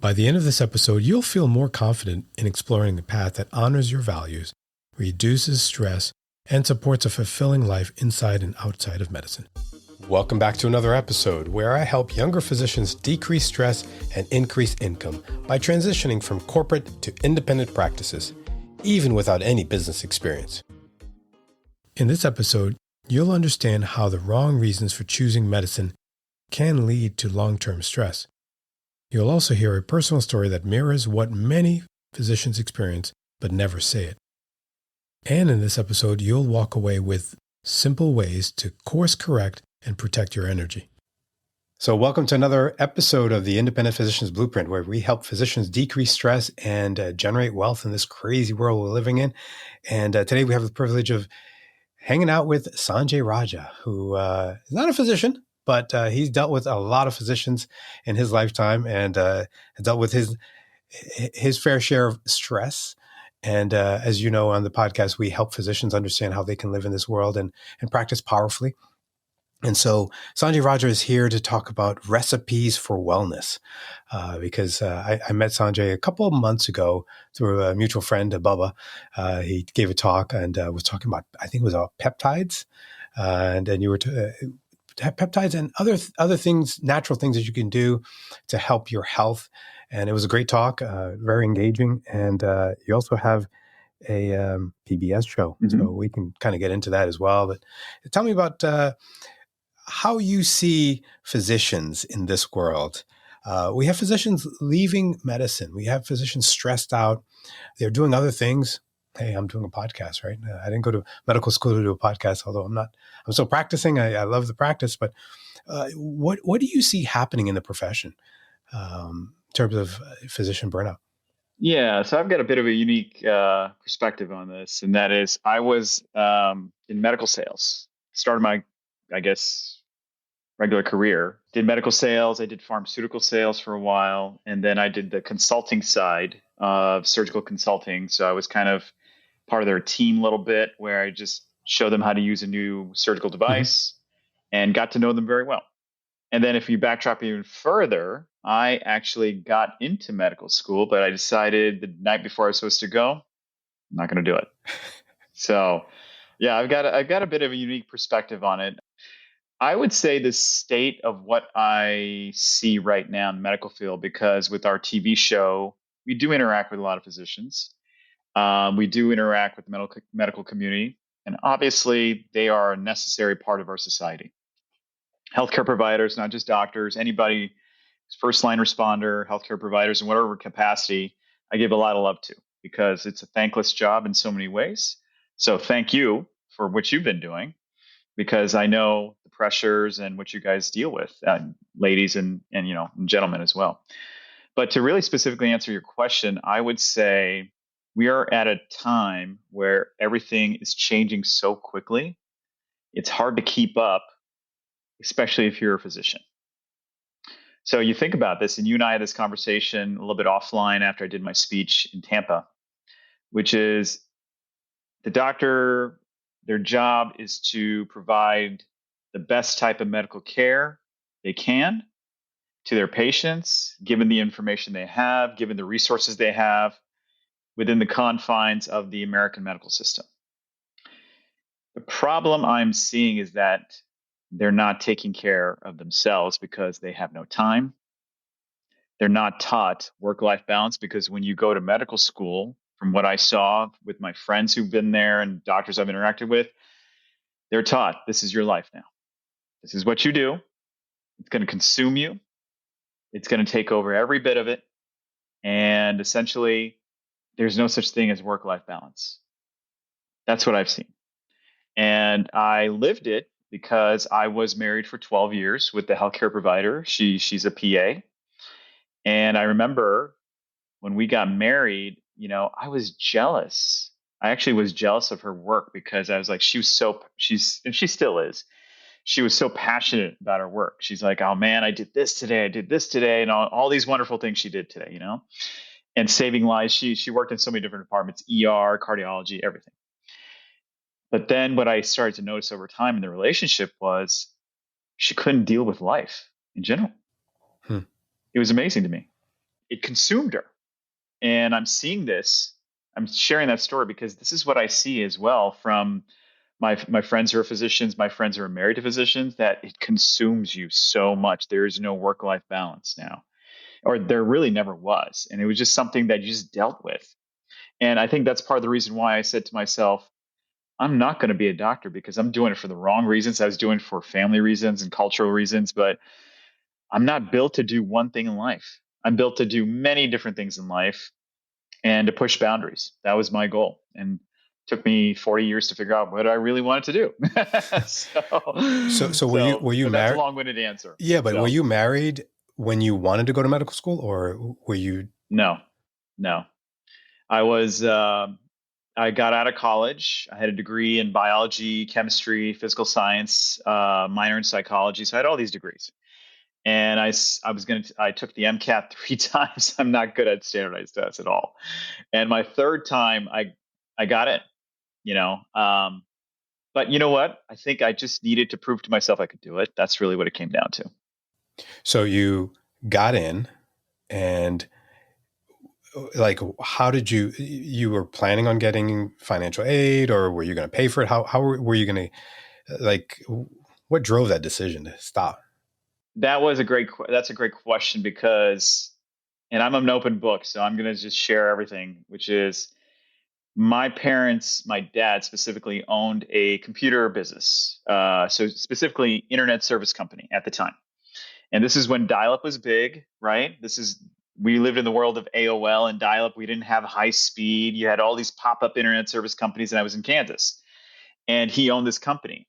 By the end of this episode, you'll feel more confident in exploring a path that honors your values, reduces stress, and supports a fulfilling life inside and outside of medicine. Welcome back to another episode where I help younger physicians decrease stress and increase income by transitioning from corporate to independent practices, even without any business experience. In this episode, you'll understand how the wrong reasons for choosing medicine can lead to long-term stress. You'll also hear a personal story that mirrors what many physicians experience but never say it. And in this episode, you'll walk away with simple ways to course correct and protect your energy. So welcome to another episode of the Independent Physician's Blueprint, where we help physicians decrease stress and generate wealth in this crazy world we're living in. And today we have the privilege of hanging out with Sanjay Raja, who is not a physician, but he's dealt with a lot of physicians in his lifetime and has dealt with his fair share of stress. And as you know, on the podcast, we help physicians understand how they can live in this world and practice powerfully. And so Sanjay Raja is here to talk about recipes for wellness, because I met Sanjay a couple of months ago through a mutual friend, Bubba. He gave a talk and was talking about, I think it was about peptides, and you were peptides and other things, natural things that you can do to help your health. And it was a great talk, very engaging. And you also have a PBS show, so we can kind of get into that as well. But tell me about how you see physicians in this world. We have physicians leaving medicine. We have physicians stressed out. They're doing other things. Hey, I'm doing a podcast, right? I didn't go to medical school to do a podcast, although I'm still practicing. I love the practice, but what do you see happening in the profession in terms of physician burnout? Yeah, so I've got a bit of a unique perspective on this, and that is I was in medical sales. Started my, regular career. Did medical sales. I did pharmaceutical sales for a while, and then I did the consulting side of surgical consulting. So I was kind of part of their team a little bit, where I just showed them how to use a new surgical device and got to know them very well. And then if you backtrack even further, I actually got into medical school, but I decided the night before I was supposed to go, I'm not going to do it. So yeah, I've got a bit of a unique perspective on it. I would say the state of what I see right now in the medical field, because with our TV show, we do interact with a lot of physicians. We do interact with the medical community, and obviously they are a necessary part of our society. Healthcare providers, not just doctors, anybody, first line responder, healthcare providers in whatever capacity, I give a lot of love to, because it's a thankless job in so many ways. So thank you for what you've been doing, because I know the pressures and what you guys deal with, ladies and gentlemen as well. But to really specifically answer your question, I would say we are at a time where everything is changing so quickly. It's hard to keep up, especially if you're a physician. So you think about this, and you and I had this conversation a little bit offline after I did my speech in Tampa, which is the doctor, their job is to provide the best type of medical care they can to their patients, given the information they have, given the resources they have within the confines of the American medical system. The problem I'm seeing is that they're not taking care of themselves because they have no time. They're not taught work-life balance, because when you go to medical school, from what I saw with my friends who've been there and doctors I've interacted with, they're taught, this is your life now. This is what you do. It's going to consume you. It's going to take over every bit of it. And essentially, there's no such thing as work-life balance. That's what I've seen. And I lived it because I was married for 12 years with the healthcare provider. She's a PA. And I remember when we got married, I was jealous. I actually was jealous of her work, because I was like, and she still is. She was so passionate about her work. She's like, oh man, I did this today, and all these wonderful things she did today, and saving lives. She worked in so many different departments, ER, cardiology, everything. But then what I started to notice over time in the relationship was she couldn't deal with life in general. It was amazing to me. it consumed her. And I'm seeing this. I'm sharing that story because this is what I see as well from my friends who are physicians, my friends who are married to physicians, that it consumes you so much. There is no work-life balance now, or there really never was. And it was just something that you just dealt with. And I think that's part of the reason why I said to myself, I'm not going to be a doctor because I'm doing it for the wrong reasons. I was doing it for family reasons and cultural reasons, but I'm not built to do one thing in life. I'm built to do many different things in life and to push boundaries. That was my goal. And it took me 40 years to figure out what I really wanted to do. So were you but that's a married? long-winded answer. Yeah, but were So you married when you wanted to go to medical school, or were you? no, no, I was, I got out of college. I had a degree in biology, chemistry, physical science, minor in psychology. So I had all these degrees. And I took the MCAT 3 times. I'm not good at standardized tests at all. And my third time, I got it, you know. But you know what? I think I just needed to prove to myself I could do it. That's really what it came down to. So you got in, and like, how did you were planning on getting financial aid, or were you going to pay for it? How were you going to, like, what drove that decision to stop? That's a great question because, and I'm an open book, so I'm going to just share everything, which is my parents, my dad specifically owned a computer business. So specifically internet service company at the time. And this is when dial-up was big, right? We lived in the world of AOL and dial-up. We didn't have high speed. You had all these pop-up internet service companies, and I was in Kansas. And he owned this company.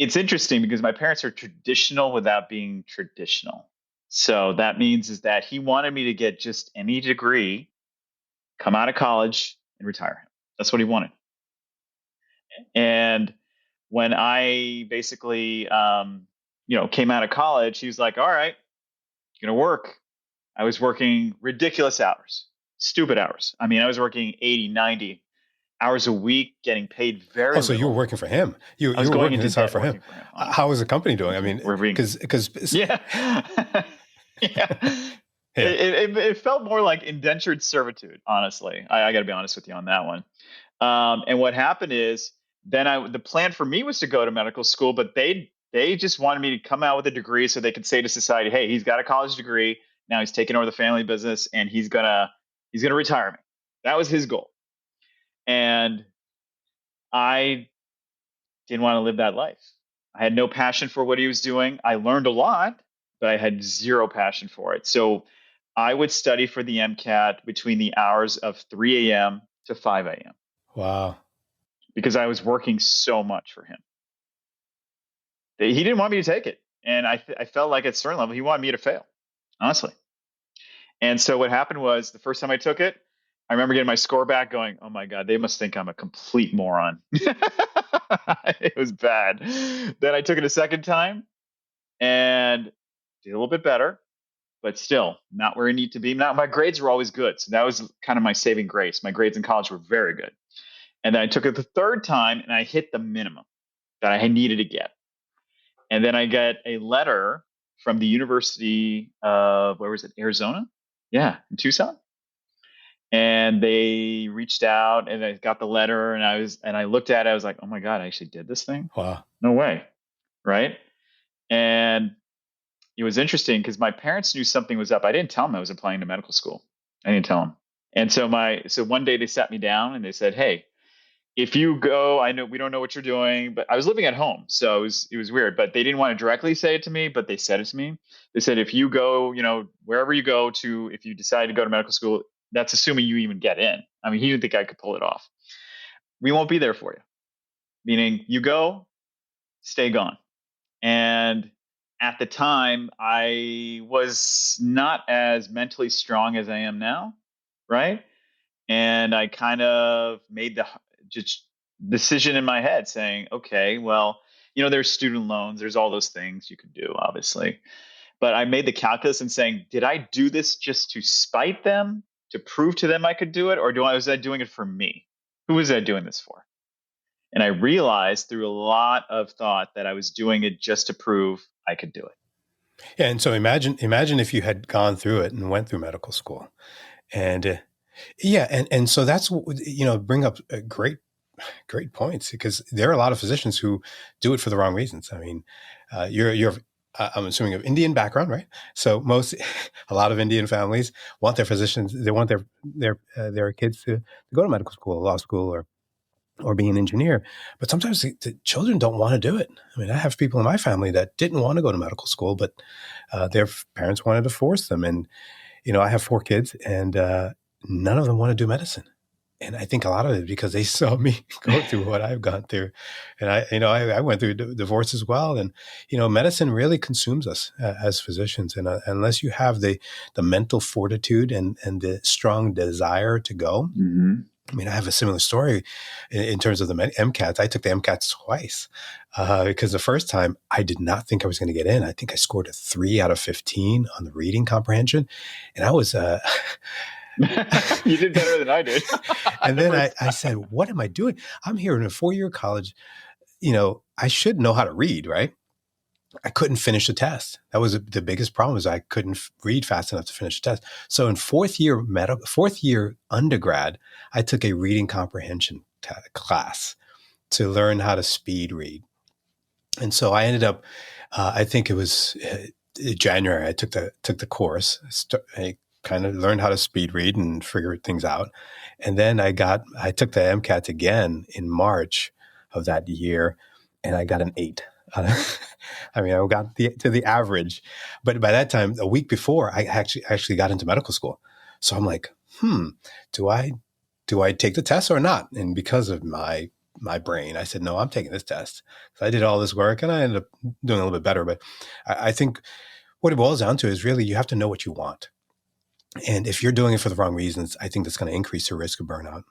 It's interesting because my parents are traditional without being traditional. So that means is that he wanted me to get just any degree, come out of college, and retire. That's what he wanted. And when I basically, came out of college, he was like, "All right, you're gonna work." I was working ridiculous hours, stupid hours. I mean, I was working 80, 90 hours a week, getting paid Oh, very so you were little. working for him. You I was were going working into this hard debt for him. working for him, How honestly. was the company doing? I mean, We're being, because yeah. Yeah. yeah. It felt more like indentured servitude, honestly. I got to be honest with you on that one. And what happened is the plan for me was to go to medical school, but they just wanted me to come out with a degree so they could say to society, "Hey, he's got a college degree. Now he's taking over the family business and he's gonna retire me." That was his goal. And I didn't want to live that life. I had no passion for what he was doing. I learned a lot, but I had zero passion for it. So I would study for the MCAT between the hours of 3 a.m. to 5 a.m. Wow. because I was working so much for him. He didn't want me to take it. And I felt like at a certain level, he wanted me to fail, honestly. And so what happened was the first time I took it, I remember getting my score back going, "Oh my God, they must think I'm a complete moron." It was bad. Then I took it a second time and did a little bit better, but still not where I need to be. Now, my grades were always good. So that was kind of my saving grace. My grades in college were very good. And then I took it the third time and I hit the minimum that I needed to get. And then I get a letter from the University of, where was it, Arizona? Yeah, in Tucson. And they reached out and I got the letter and I looked at it. I was like, "Oh my God, I actually did this thing? Wow. No way." Right. And it was interesting because my parents knew something was up. I didn't tell them I was applying to medical school. I didn't tell them. And so one day they sat me down and they said, "Hey, if you go, I know we don't know what you're doing," but I was living at home, so it was weird. But they didn't want to directly say it to me, but they said it to me. They said, "If you go, wherever you go to, if you decide to go to medical school, that's assuming you even get in." I mean, he didn't think I could pull it off. "We won't be there for you," meaning you go, stay gone. And at the time, I was not as mentally strong as I am now, right? And I kind of made the just decision in my head saying, "Okay, well, there's student loans, there's all those things you could do, obviously." But I made the calculus and saying, did I do this just to spite them, to prove to them I could do it? Or was I doing it for me? Who was I doing this for? And I realized through a lot of thought that I was doing it just to prove I could do it. Yeah. And so imagine if you had gone through it and went through medical school and, yeah. And so that's, bring up a great points because there are a lot of physicians who do it for the wrong reasons. I mean, you're I'm assuming of Indian background, right? So a lot of Indian families want their physicians, they want their kids to go to medical school, law school, or be an engineer. But sometimes the children don't want to do it. I mean, I have people in my family that didn't want to go to medical school, but their parents wanted to force them. And I have 4 kids, and none of them want to do medicine. And I think a lot of it because they saw me go through what I've gone through, and I went through divorce as well. And medicine really consumes us as physicians, and unless you have the mental fortitude and the strong desire to go. Mm-hmm. I mean, I have a similar story in terms of the MCATs. I took the MCATs twice because the first time I did not think I was going to get in. I think I scored a 3 out of 15 on the reading comprehension, and I was. You did better than I did. And then I said, "What am I doing? I'm here in a 4-year college. I should know how to read, right?" I couldn't finish the test. That was the biggest problem is I couldn't read fast enough to finish the test. So in fourth year undergrad, I took a reading comprehension class to learn how to speed read. And so I ended up, I think it was January, I took the course. I kind of learned how to speed read and figure things out. And then I took the MCAT again in March of that year, and I got an 8. I mean, I got to the average, but by that time, a week before, I actually got into medical school. So I'm like, do I take the test or not? And because of my brain, I said, no, I'm taking this test. So I did all this work, and I ended up doing a little bit better. But I think what it boils down to is really you have to know what you want. And if you're doing it for the wrong reasons, I think that's going to increase your risk of burnout.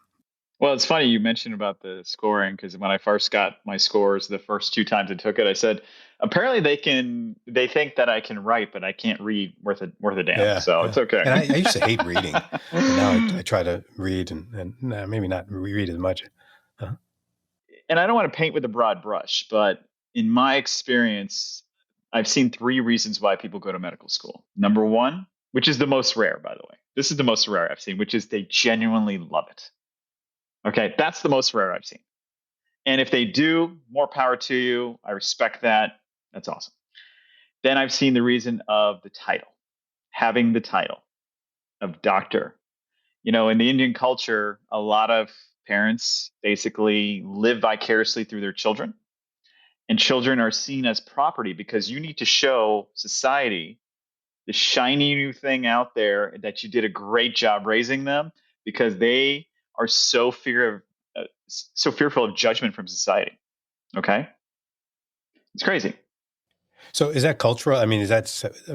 Well, it's funny you mentioned about the scoring because when I first got my scores the first 2 times I took it, I said, apparently they think that I can write, but I can't read worth a damn. Yeah, So yeah. it's okay. And I used to hate reading, and now I try to read and maybe not read as much. Uh-huh. And I don't want to paint with a broad brush, but in my experience, I've seen 3 reasons why people go to medical school. Number 1, which is the most rare, by the way. This is the most rare I've seen, which is they genuinely love it. Okay, that's the most rare I've seen. And if they do, more power to you. I respect that. That's awesome. Then I've seen the reason of the title, having the title of doctor. In the Indian culture, a lot of parents basically live vicariously through their children, and children are seen as property because you need to show society the shiny new thing out there that you did a great job raising them because they are so fearful of judgment from society. Okay, it's crazy. So is that cultural? I mean, I'm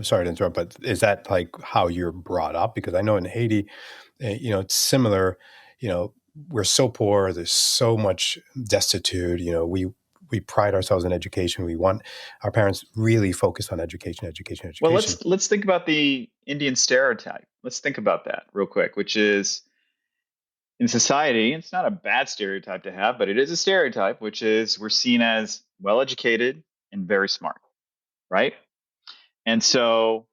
sorry to interrupt, but is that like how you're brought up? Because I know in Haiti, it's similar. We're so poor. There's so much destitute. We pride ourselves in education. We want our parents really focused on education. Well, let's think about the Indian stereotype. Let's think about that real quick, which is in society, it's not a bad stereotype to have, but it is a stereotype, which is we're seen as well educated and very smart, right? And so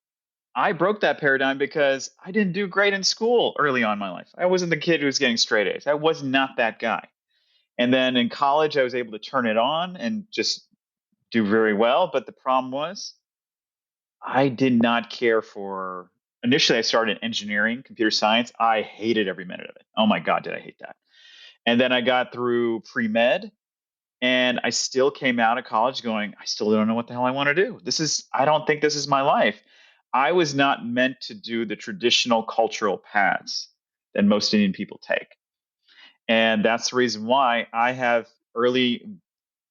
I broke that paradigm because I didn't do great in school early on in my life. I wasn't the kid who was getting straight A's. I was not that guy. And then in college, I was able to turn it on and just do very well. But the problem was I did not care for. Initially, I started in engineering, computer science. I hated every minute of it. Oh my God, did I hate that? And then I got through pre med, and I still came out of college going, I still don't know what the hell I want to do. I don't think this is my life. I was not meant to do the traditional cultural paths that most Indian people take. And that's the reason why I have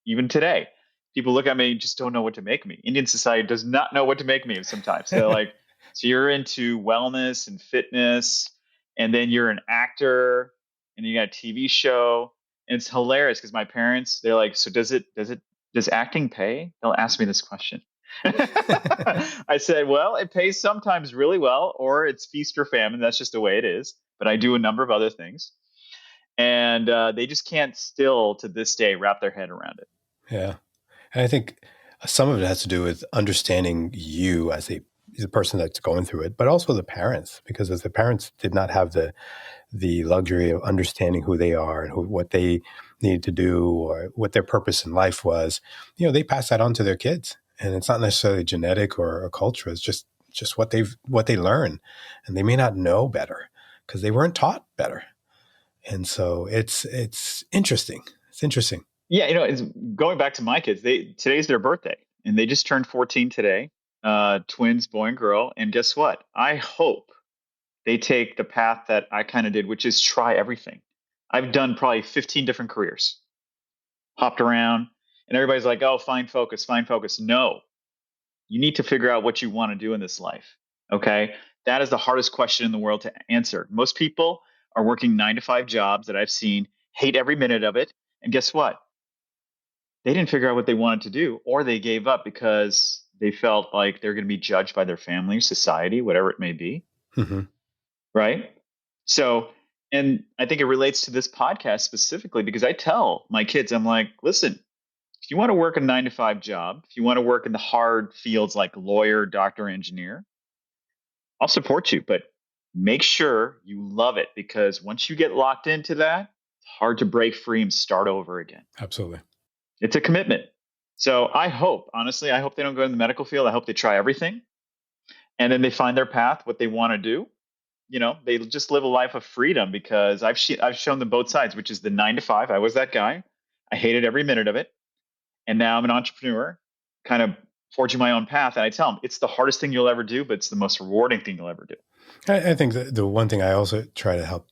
even today, people look at me and just don't know what to make me. Indian society does not know what to make me sometimes. They're like, so you're into wellness and fitness, and then you're an actor, and you got a TV show. And it's hilarious because my parents, they're like, so does acting pay? They'll ask me this question. I said, well, it pays sometimes really well, or it's feast or famine. That's just the way it is. But I do a number of other things. And they just can't still to this day wrap their head around it. Yeah. And I think Some of it has to do with understanding you as the person that's going through it, but also the parents, because as the parents did not have the luxury of understanding who they are and what they needed to do or what their purpose in life was, they pass that on to their kids. And it's not necessarily genetic or culture. It's just what they learn, and they may not know better because they weren't taught better. And so it's interesting. It's interesting. Yeah, it's going back to my kids. Today's their birthday, and they just turned 14 today. Twins, boy and girl. And guess what? I hope they take the path that I kind of did, which is try everything. I've done probably 15 different careers, hopped around, and everybody's like, "Oh, find focus, find focus." No, you need to figure out what you want to do in this life. Okay, that is the hardest question in the world to answer. Most people are working 9 to 5 jobs that I've seen, hate every minute of it, and guess what? They didn't figure out what they wanted to do, or they gave up because they felt like they're going to be judged by their family, society, whatever it may be. Mm-hmm. Right. So, and I think it relates to this podcast specifically because I tell my kids, I'm like, listen, if you want to work a 9 to 5 job, if you want to work in the hard fields like lawyer, doctor, engineer, I'll support you, but make sure you love it, because once you get locked into that, it's hard to break free and start over again. Absolutely. It's a commitment. So honestly, I hope they don't go in the medical field. I hope they try everything and then they find their path, what they want to do. They just live a life of freedom, because I've shown them both sides, which is the 9 to 5. I was that guy. I hated every minute of it. And now I'm an entrepreneur, kind of forging my own path. And I tell them it's the hardest thing you'll ever do, but it's the most rewarding thing you'll ever do. I think the one thing I also try to help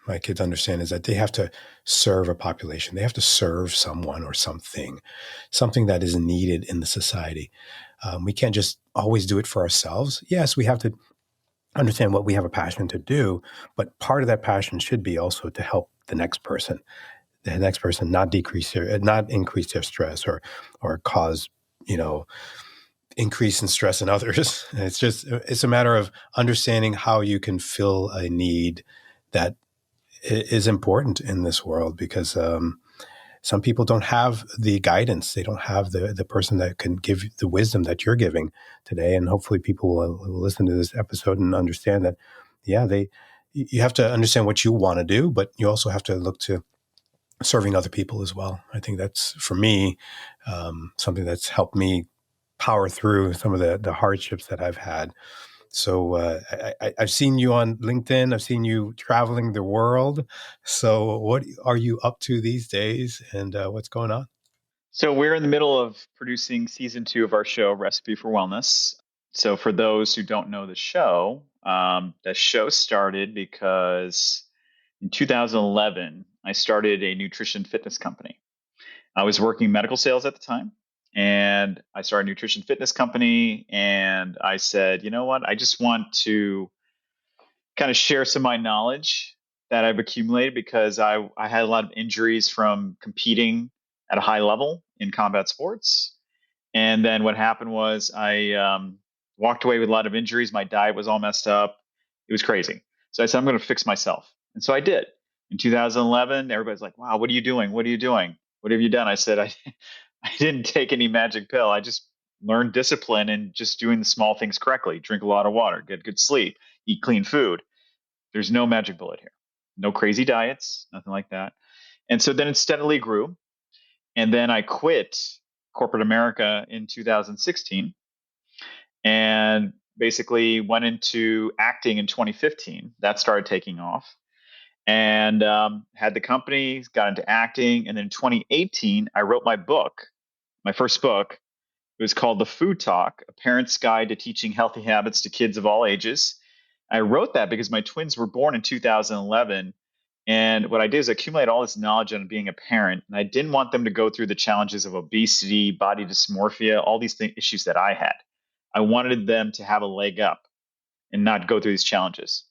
my kids understand is that they have to serve a population. They have to serve someone or something that is needed in the society. We can't just always do it for ourselves. Yes, we have to understand what we have a passion to do, but part of that passion should be also to help the next person not increase their stress or cause, increase in stress in others. It's a matter of understanding how you can fill a need that is important in this world, because some people don't have the guidance. They don't have the person that can give the wisdom that you're giving today. And hopefully people will listen to this episode and understand that, you have to understand what you want to do, but you also have to look to serving other people as well. I think that's, for me, something that's helped me power through some of the hardships that I've had. So I've seen you on LinkedIn. I've seen you traveling the world. So what are you up to these days, and what's going on? So we're in the middle of producing season 2 of our show, Recipe for Wellness. So for those who don't know the show started because in 2011, I started a nutrition fitness company. I was working medical sales at the time, and I started a nutrition fitness company. And I said, you know what? I just want to kind of share some of my knowledge that I've accumulated, because I had a lot of injuries from competing at a high level in combat sports. And then what happened was I walked away with a lot of injuries. My diet was all messed up. It was crazy. So I said, I'm going to fix myself. And so I did. In 2011, everybody's like, wow, what are you doing? What are you doing? What have you done? I said, I didn't take any magic pill. I just learned discipline and just doing the small things correctly. Drink a lot of water, get good sleep, eat clean food. There's no magic bullet here. No crazy diets, nothing like that. And so then it steadily grew. And then I quit corporate America in 2016 and basically went into acting in 2015. That started taking off, and had the company, got into acting. And then in 2018, I wrote my first book. It was called The Food Talk, A Parent's Guide to Teaching Healthy Habits to Kids of All Ages. I wrote that because my twins were born in 2011. And what I did is accumulate all this knowledge on being a parent. And I didn't want them to go through the challenges of obesity, body dysmorphia, all these issues that I had. I wanted them to have a leg up and not go through these challenges.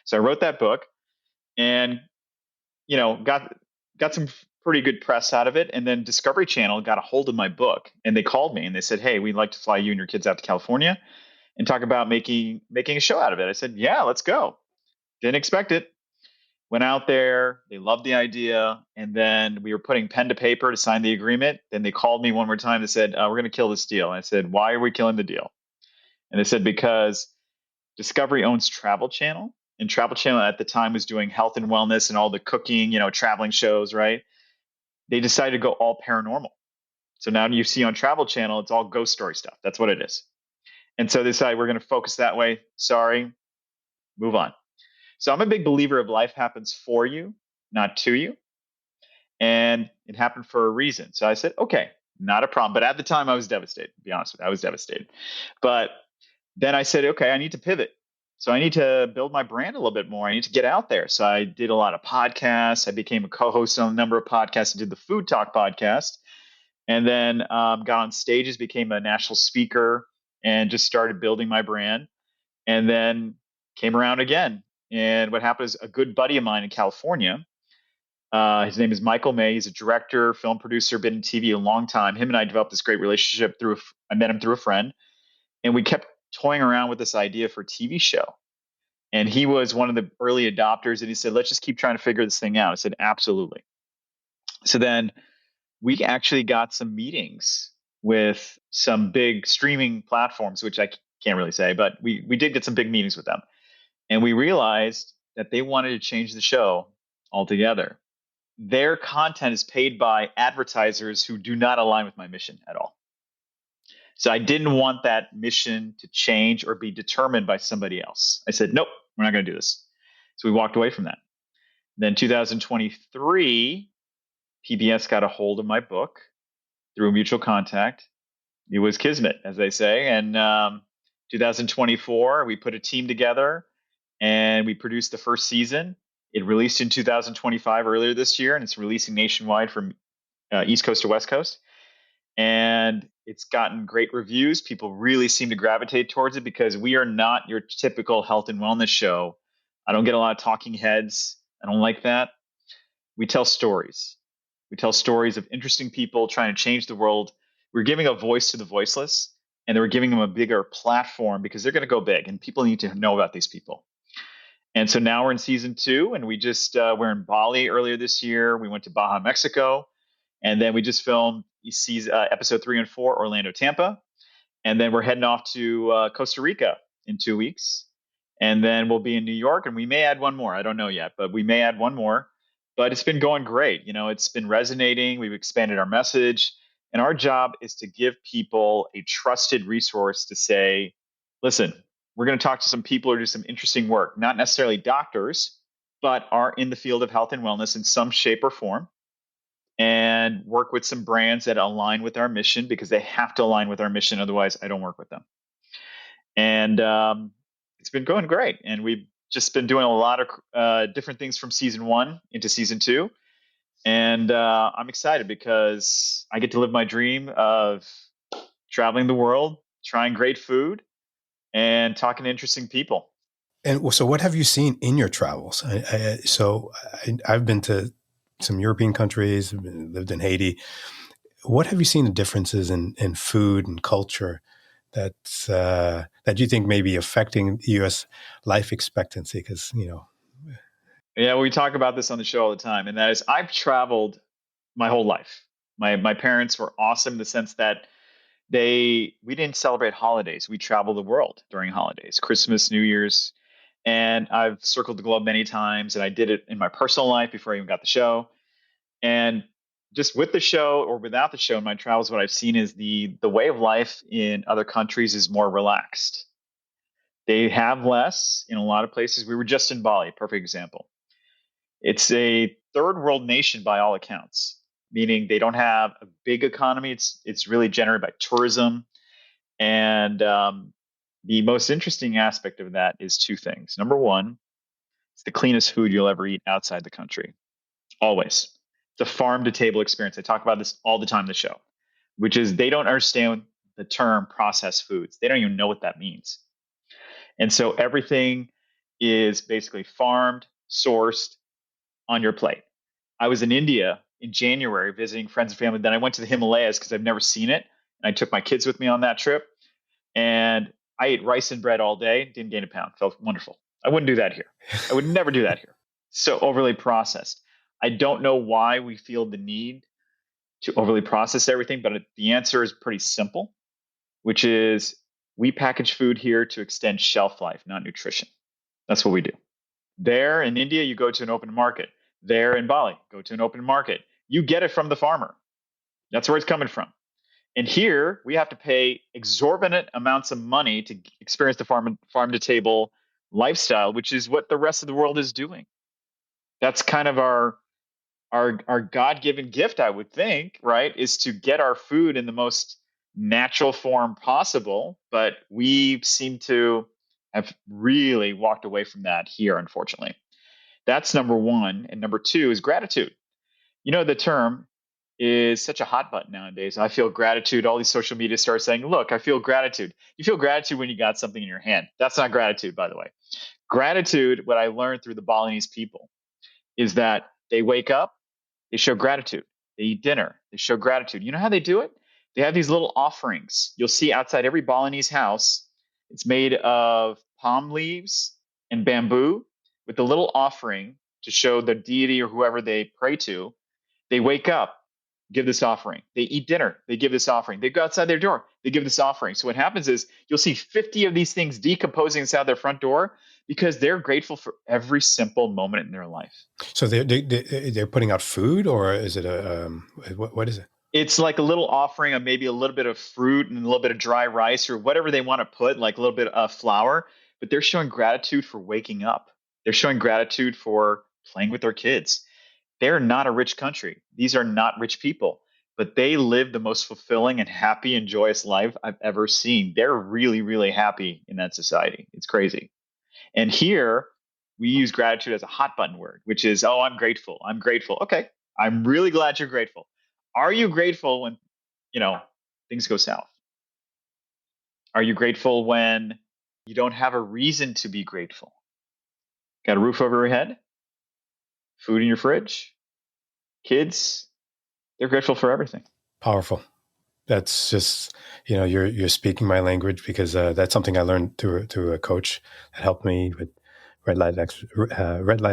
So I wrote that book and, got some pretty good press out of it. And then Discovery Channel got a hold of my book, and they called me and they said, hey, we'd like to fly you and your kids out to California and talk about making a show out of it. I said, yeah, let's go. Didn't expect it. Went out there, they loved the idea, and then we were putting pen to paper to sign the agreement. Then they called me one more time and said, we're going to kill this deal. And I said, why are we killing the deal? And they said, because Discovery owns Travel Channel, and Travel Channel at the time was doing health and wellness and all the cooking, traveling shows, right? They decided to go all paranormal. So now you see on Travel Channel, it's all ghost story stuff. That's what it is. And so they decided we're going to focus that way. Sorry, move on. So I'm a big believer of life happens for you, not to you. And it happened for a reason. So I said, okay, not a problem. But at the time I was devastated, to be honest with you. I was devastated. But then I said, okay, I need to pivot. So I need to build my brand a little bit more. I need to get out there. So I did a lot of podcasts. I became a co-host on a number of podcasts. I did the Food Talk podcast, and then got on stages, became a national speaker, and just started building my brand. And then came around again. And what happened is a good buddy of mine in California, his name is Michael May. He's a director, film producer, been in TV a long time. Him and I developed this great relationship I met him through a friend, and we kept toying around with this idea for a TV show. And he was one of the early adopters, and he said, let's just keep trying to figure this thing out. I said, absolutely. So then we actually got some meetings with some big streaming platforms, which I can't really say, but we did get some big meetings with them. And we realized that they wanted to change the show altogether. Their content is paid by advertisers who do not align with my mission at all. So I didn't want that mission to change or be determined by somebody else. I said, nope, we're not going to do this. So we walked away from that. Then 2023, PBS got a hold of my book through a mutual contact. It was kismet, as they say. And 2024, we put a team together and we produced the first season. It released in 2025 earlier this year, and it's releasing nationwide from East Coast to West Coast. And it's gotten great reviews. People really seem to gravitate towards it because we are not your typical health and wellness show. I don't get a lot of talking heads. I don't like that. We tell stories. We tell stories of interesting people trying to change the world. We're giving a voice to the voiceless, and we're giving them a bigger platform because they're going to go big, and people need to know about these people. And so now we're in season 2, and we just we're in Bali earlier this year. We went to Baja, Mexico, and then we just filmed episode 3 and 4, Orlando, Tampa, and then we're heading off to Costa Rica in 2 weeks, and then we'll be in New York, and we may add one more. I don't know yet, but we may add one more. But it's been going great. It's been resonating. We've expanded our message, and our job is to give people a trusted resource to say, listen, we're going to talk to some people or do some interesting work, not necessarily doctors, but are in the field of health and wellness in some shape or form, and work with some brands that align with our mission because they have to align with our mission. Otherwise, I don't work with them. And it's been going great. And we've just been doing a lot of different things from season 1 into season 2. And I'm excited because I get to live my dream of traveling the world, trying great food, and talking to interesting people. And so what have you seen in your travels? I've been to some European countries, lived in Haiti. What have you seen the differences in food and culture that you think may be affecting U.S. life expectancy? Because, Yeah, we talk about this on the show all the time. And that is, I've traveled my whole life. My parents were awesome in the sense that we didn't celebrate holidays. We traveled the world during holidays, Christmas, New Year's. And I've circled the globe many times, and I did it in my personal life before I even got the show. And just with the show or without the show in my travels, what I've seen is the way of life in other countries is more relaxed. They have less in a lot of places. We were just in Bali, perfect example. It's a third world nation by all accounts, meaning they don't have a big economy. It's really generated by tourism. And the most interesting aspect of that is 2 things. Number one, it's the cleanest food you'll ever eat outside the country. Always. It's a farm to table experience. I talk about this all the time in the show, which is they don't understand the term processed foods. They don't even know what that means. And so everything is basically farmed, sourced, on your plate. I was in India in January visiting friends and family. Then I went to the Himalayas because I've never seen it. And I took my kids with me on that trip. And I ate rice and bread all day, didn't gain a pound. Felt wonderful. I wouldn't do that here. I would never do that here. So overly processed. I don't know why we feel the need to overly process everything, but the answer is pretty simple, which is we package food here to extend shelf life, not nutrition. That's what we do. There in India, you go to an open market. There in Bali, go to an open market. You get it from the farmer. That's where it's coming from. And here we have to pay exorbitant amounts of money to experience the farm to table lifestyle, which is what the rest of the world is doing. That's kind of our God-given gift, I would think, right? Is to get our food in the most natural form possible. But we seem to have really walked away from that here, unfortunately. That's number one. And number two is gratitude. The term is such a hot button nowadays. I feel gratitude. All these social media start saying, look, I feel gratitude. You feel gratitude when you got something in your hand. That's not gratitude, by the way. Gratitude, what I learned through the Balinese people, is that they wake up, they show gratitude. They eat dinner, they show gratitude. You know how they do it? They have these little offerings. You'll see outside every Balinese house. It's made of palm leaves and bamboo with a little offering to show the deity or whoever they pray to. They wake up, give this offering. They eat dinner, they give this offering. They go outside their door, they give this offering. So what happens is you'll see 50 of these things decomposing inside their front door because they're grateful for every simple moment in their life. So they're putting out food, or is it what is it? It's like a little offering of maybe a little bit of fruit and a little bit of dry rice or whatever they want to put, like a little bit of flour. But they're showing gratitude for waking up. They're showing gratitude for playing with their kids. They're not a rich country. These are not rich people, but they live the most fulfilling and happy and joyous life I've ever seen. They're really, really happy in that society. It's crazy. And here we use gratitude as a hot button word, which is, oh, I'm grateful. I'm grateful. Okay. I'm really glad you're grateful. Are you grateful when, things go south? Are you grateful when you don't have a reason to be grateful? Got a roof over your head? Food in your fridge? Kids? They're grateful for everything. Powerful. That's just, you're speaking my language, because that's something I learned through a coach that helped me with red light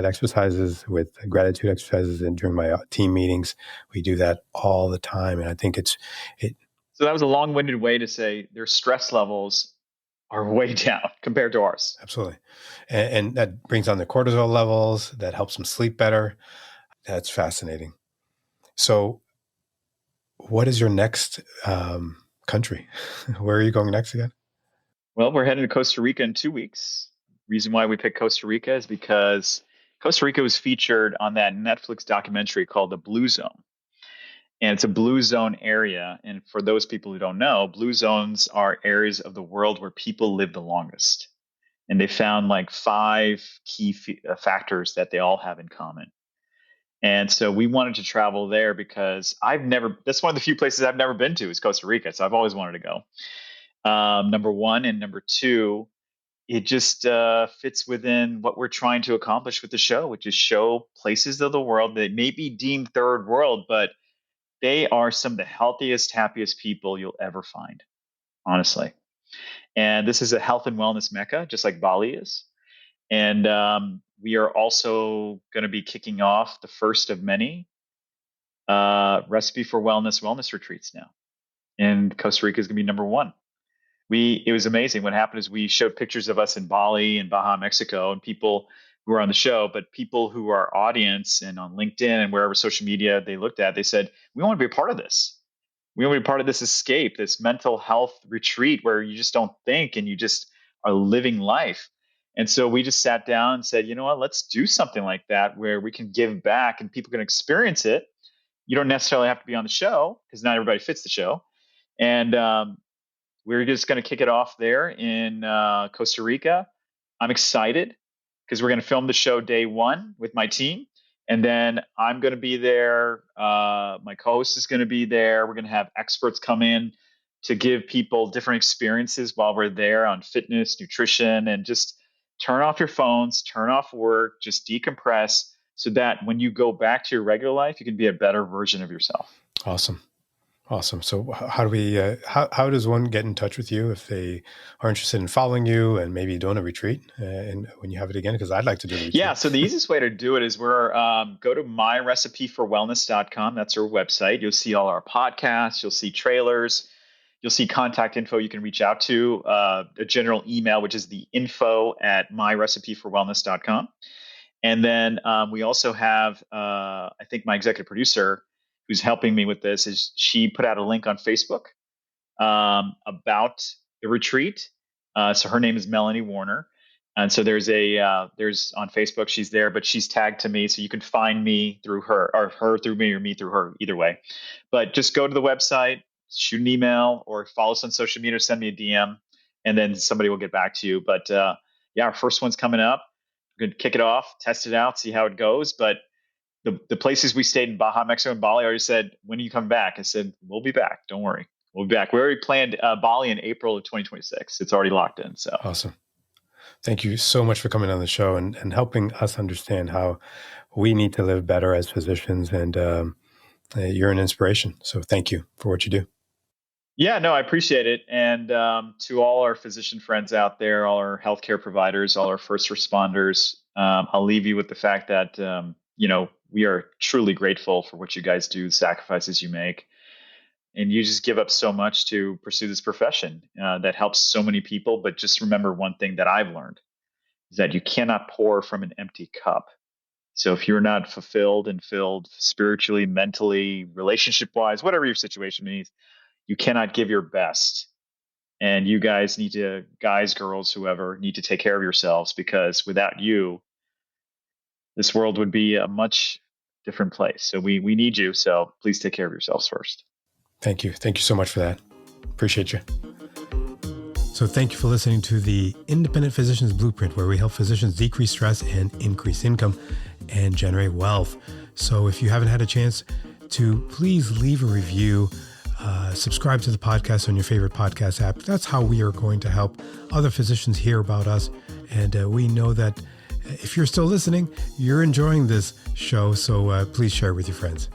exercises, with gratitude exercises, and during my team meetings, we do that all the time. And I think So that was a long-winded way to say their stress levels are way down compared to ours. Absolutely. And that brings down the cortisol levels. That helps them sleep better. That's fascinating. So what is your next country? Where are you going next again? Well, we're heading to Costa Rica in 2 weeks. Reason why we picked Costa Rica is because Costa Rica was featured on that Netflix documentary called The Blue Zone. And it's a blue zone area. And for those people who don't know, blue zones are areas of the world where people live the longest. And they found like 5 key factors that they all have in common. And so we wanted to travel there because that's one of the few places I've never been to is Costa Rica. So I've always wanted to go. Number one. And number two, it just fits within what we're trying to accomplish with the show, which is show places of the world that may be deemed third world, but they are some of the healthiest, happiest people you'll ever find, honestly. And this is a health and wellness mecca, just like Bali is. And we are also going to be kicking off the first of many recipe for wellness retreats now. And Costa Rica is going to be number one. It was amazing. What happened is we showed pictures of us in Bali and Baja, Mexico, and people who were on the show, but people who are audience and on LinkedIn and wherever social media they looked at, they said, we want to be a part of this. We want to be part of this escape, this mental health retreat where you just don't think and you just are living life. And so we just sat down and said, you know what, let's do something like that where we can give back and people can experience it. You don't necessarily have to be on the show because not everybody fits the show. And we're just going to kick it off there in Costa Rica. I'm excited because we're going to film the show day one with my team. And then I'm going to be there. My co-host is going to be there. We're going to have experts come in to give people different experiences while we're there on fitness, nutrition, and just turn off your phones, turn off work, just decompress so that when you go back to your regular life, you can be a better version of yourself. Awesome. Awesome. So how do we, how does one get in touch with you if they are interested in following you and maybe doing a retreat and when you have it again? Because I'd like to do the Yeah. retreat. So the easiest way to do it is go to myrecipeforwellness.com. That's our website. You'll see all our podcasts. You'll see trailers. You'll see contact info you can reach out to, a general email, which is the info@myrecipeforwellness.com. And then we also have, I think my executive producer who's helping me with this is she put out a link on Facebook about the retreat. So her name is Melanie Warner. And so there's on Facebook, she's there, but she's tagged to me. So you can find me through her or her through me or me through her, either way. But just go to the website, shoot an email or follow us on social media, send me a DM, and then somebody will get back to you. But yeah, our first one's coming up. We're going to kick it off, test it out, see how it goes. But the places we stayed in Baja, Mexico, and Bali already said, when are you coming back? I said, we'll be back. Don't worry. We'll be back. We already planned Bali in April of 2026. It's already locked in. So Awesome. Thank you so much for coming on the show and helping us understand how we need to live better as physicians. And you're an inspiration. So thank you for what you do. yeah, no, I appreciate it. And to all our physician friends out there, all our healthcare providers, all our first responders, I'll leave you with the fact that, we are truly grateful for what you guys do, the sacrifices you make. And you just give up so much to pursue this profession that helps so many people. But just remember one thing that I've learned is that you cannot pour from an empty cup. So if you're not fulfilled and filled spiritually, mentally, relationship wise, whatever your situation means, you cannot give your best. And you guys need to, guys, girls, whoever, need to take care of yourselves, because without you, this world would be a much different place. So we need you. So please take care of yourselves first. Thank you. Thank you so much for that. Appreciate you. So thank you for listening to the Independent Physician's Blueprint, where we help physicians decrease stress and increase income and generate wealth. So if you haven't had a chance to, please leave a review, subscribe to the podcast on your favorite podcast app. That's how we are going to help other physicians hear about us. And we know that if you're still listening, you're enjoying this show. So please share it with your friends.